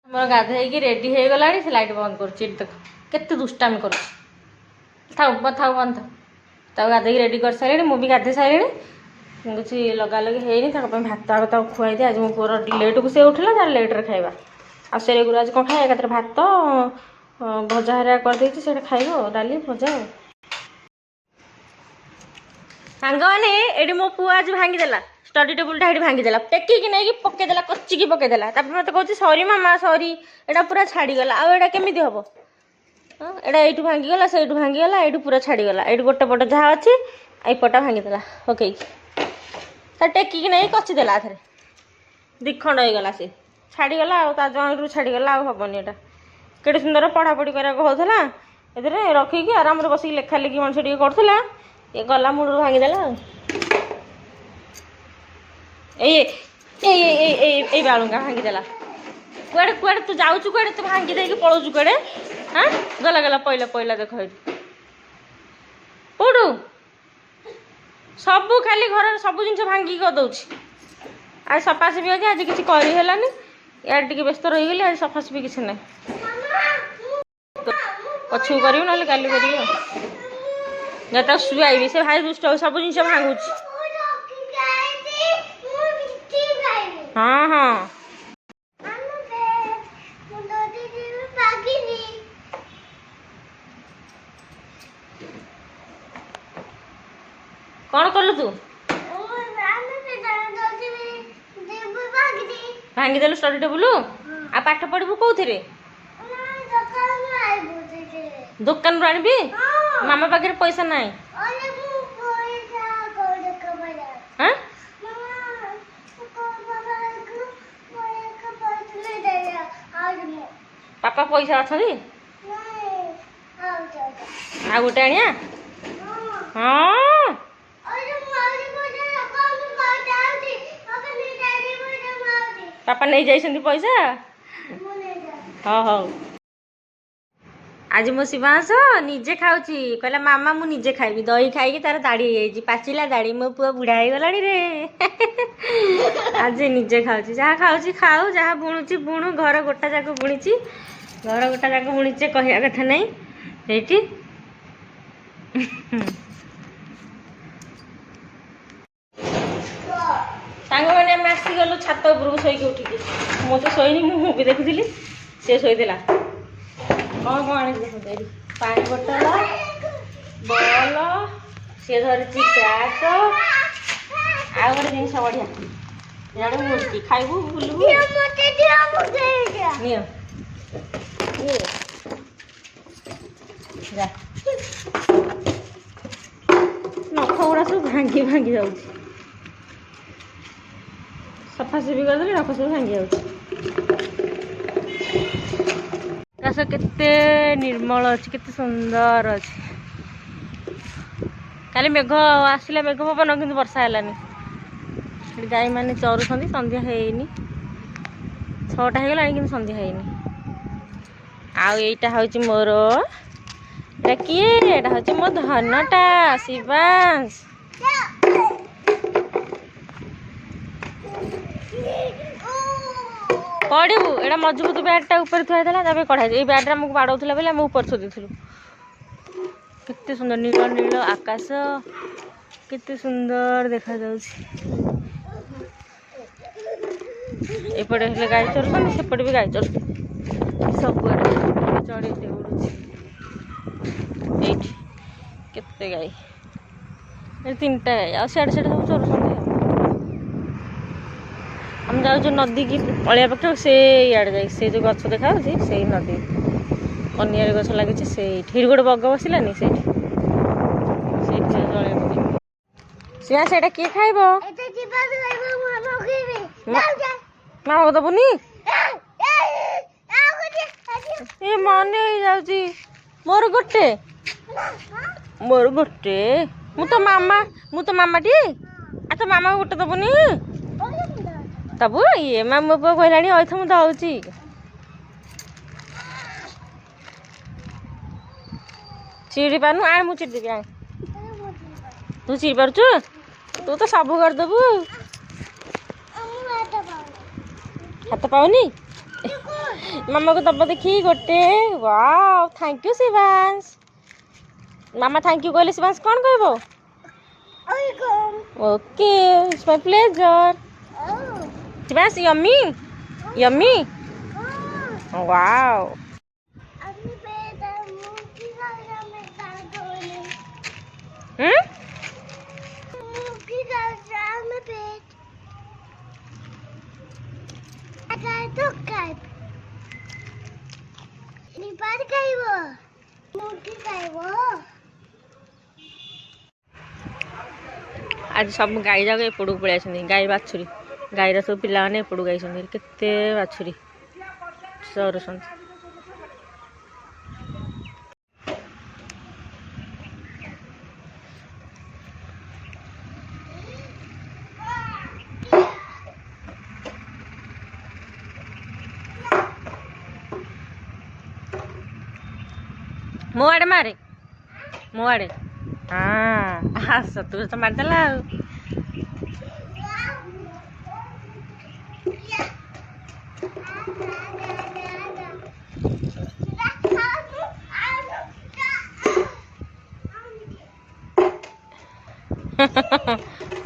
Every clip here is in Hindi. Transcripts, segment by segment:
मोर गाधे रेडी हो गला से लाइट बंद कर देख केते दुष्टामी कर थाऊ थाऊ बंद था गाधे रेडी कर सारे मुझे गाधे सारे किसी लगा लगे है भात आग तक खुआई दिए आज मो पुअर लेट को से उठला तार लेट्रे खाଇବା आ से आज कौन खाए एक भात भजा हरिया करदे से खाइब डाली भजा सांग मैंने ये मो पु आज भांगीदेला स्टडी टेबुलटा ये भांगीदेला टेकिकी नहीं पकईदेला कचिकी पकईदेला मत कह सरी मामा सरी एटा पूरा छाड़ीगला आटा केमी हम एटा ये भांगीगला से भांगीगला ये पूरा छाड़ीगला ये गोटे पट जहाँ अच्छी यपटा भांगीदेला पकईकी टेकिकी नहीं कचिदेला थे दिखंड होगला से छाड़ीगला जॉइंट छाड़ीगला हेनी एटा के सुंदर पढ़ापढ़ी कराला ए रखिकी आराम बस लेखा लेखी मनुष्य टे करूला ये गला मुड़ भांगीदेला ये बालुंगा भांगीदेला कुआड़े कुआड़े तू जाऊँ कुआड़े तू भांगी दे पलाऊ कुआड़े हाँ गला गला पहला पहला देख कौटू सबू खाली घर सब जिन भांगी करदे आज सफासफी अच्छे आज किसी करनी यार टे व्यस्त रहीगली आज सफासफी किसी ना पछू कर ना काली कर शुआई से भाई दुष्ट सब जिन भांगुच हाँ हाँ कौन कलु तू भांगीदेलु स्टडी टेबुल आ पाठ पढ़ू कौन दुकान आनबी मामा पाखे पैसा ना पापा पैसा अच्छा आ गोटे आनिया हाँ पापा नहीं जाइछन्ति पैसा हाँ हाँ आज मो शिवांश निजे खाऊची कहला मामा मु निजे खाइबी दही खाई तार दाढ़ी हो पाचिला दाढ़ी मो पुआ बुढ़ा हो गलानी रे आज निजे खाऊची जहाँ खाऊची खाऊ जहाँ बुणुची बुणु घर गोटा जाक बुणीची घर गोटा जाक बुणीचे कहया कथा नहीं ये सांग मैंने आम आसीगलु छात उपरକୁ शोक उठिकी मु तो शोनी मुवी देखुली सी शोला कौन कौन आने देखते पानी बोतल बॉल सी धरी बैट आ गए जिन बढ़िया इे मूर्ति खाइबू बुलू नख गुड़ा सब भांगी भांगी जाऊँ सफासफी करदे नख सब भांगी जाऊँ आकाश केते निर्मल अच्छी केते सुंदर अच्छी खाली मेघ आसला मेघ पवन कि वर्षा है गाई मैंने चरुंट संध्या है 6टा होगला कि संध्या है आईटा हूँ मोर किए हूँ मो धनटा शिवांश पढ़ू एटा मजबूत बैगटा ऊपर थुआई कढ़ाई ये बैगटा आमको बाड़ौला बोले आम ऊपर थोदीलु केते सुंदर नील नील आकाश केते सुंदर देखा एपटे हेले गाई चरुछन सेपटे भी गाई चरुछन सब चढ़े उड़ूची केते गाई 3टा गाई आ सियाड़े सियाड़े सब चरुछन हम जाऊँ नदी की पलिया पक्ष से इे जा से जो गछ देखा से नदी पनियार गछ लगी से गोटे बग बसलानी से सिया से किए खाइब मामा दबुनी ये मन जाऊँगी मोर गोटे मु तो मामा टी आ तो मामा गोटे दबुनी तबु ये मामो पुआ कहलानी अथ मुझे दौची चिड़ी पानु आ मुझे चिड़ी देवी आ तू चिड़ी पारचु तू तो सब करदेबु हाथ पाऊनी मामा को दब देखी गोटे wow thank you Shivansh mama thank you कहले शिवांश कौन कहबो okay it's my pleasure Shivansh yummy yummy wow आज सब गाई जाक एपड़ को पलि गाई बाछुरी गाईर सब पिला मैंने एपड़ गाई केते बाछुरी चरुसन मो आड़े मारे मो आड़े हाँ तू तो मारदेला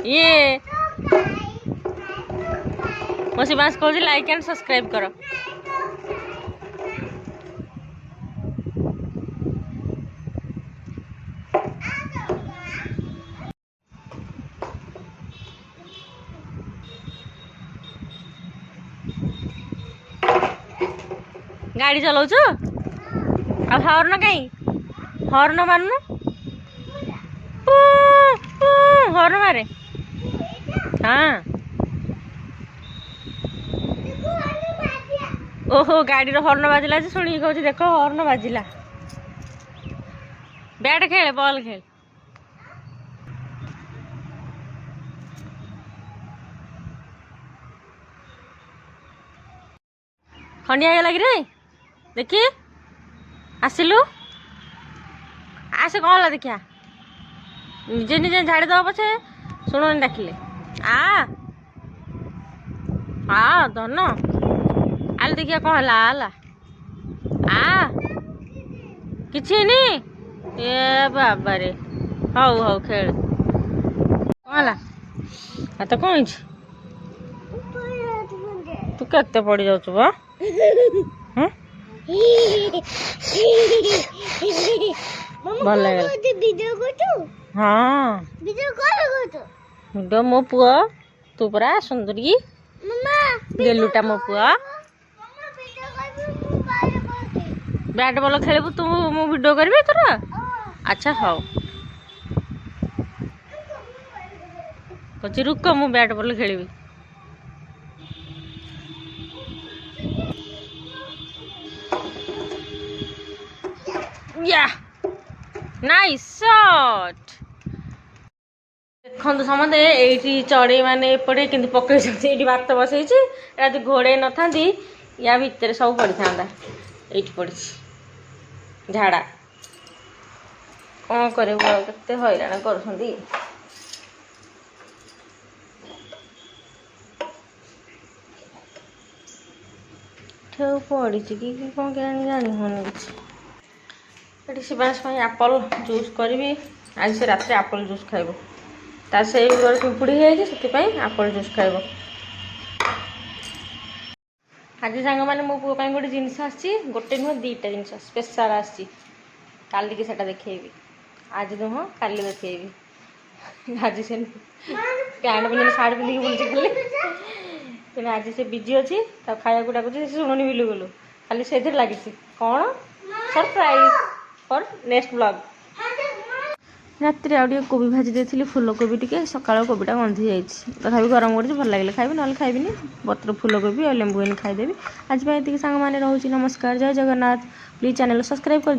ये मो शिवांश कहूँ लाइक एंड सब्सक्राइब करो गाड़ी चलाउछु आ हर्न कहीं हर्न मारनु हर्न मारे हाँ ओहो गाड़ी हर्न बाजिला शुणी कहूँ देख हर्न बाजिला बैट खेल बॉल खेल खंडिया लगे रे देखिए आसिलु आसे कौन ला देखिया निजे निजे झाड़ी दब पछे शुणुनि डाकिले आ धन आल देखिया कौन है आला किछि नी ए बाबा रे हौ हौ खेल कौन ला तो कौन तू केते पड़ी जाउछु बा भल हाँ वीडियो मो पुआ तू परा सुंदरी गेलुटा मो पुआ बैट बॉल खेलबू तू मु वीडियो करबी तोरा अच्छा हौ कची रुक मु बैट बॉल खेलबी या नाइस शॉट देखो समझे ये चढ़ई मैंने एपटे कि पकई भात बसई घोड़े न था या भितर सब पड़ था ये पड़ी झाड़ा कौन कर हैरान कर पड़ी कि कौन क्या जानी होनी ये शिवांश एप्पल जूस करी आज से रात एप्पल जूस खाइब तार से पिंपुड़ी है से एप्पल जूस खाइब आज सांग मैंने मो पुओ गोटे जिनस आसी गोटे नुह दीटा जिन स्पेशल आसी काली की सेटा देखेबी आज नुह काली देखेबी आज से पैंट पिंधि साड़ी पिंधिकी बुलूची खाली आज से बिजी अच्छी खाया डाकुची शुणुनी बिलु बोलू खाली से लगी कौन सरप्राइज फॉर नेक्स्ट ब्लॉग रात आगे कोबी भाजी देती फूलकोबी टी सका कोबीटा गंधि जाइए तथा गरम कर भल लगे खाइबी ना खाइबिनी बतर फूलकोबी और लेंबू खाईदेवी आज ये सांग मैंने रोचे नमस्कार जय जगन्नाथ प्लीज चैनल सब्सक्राइब कर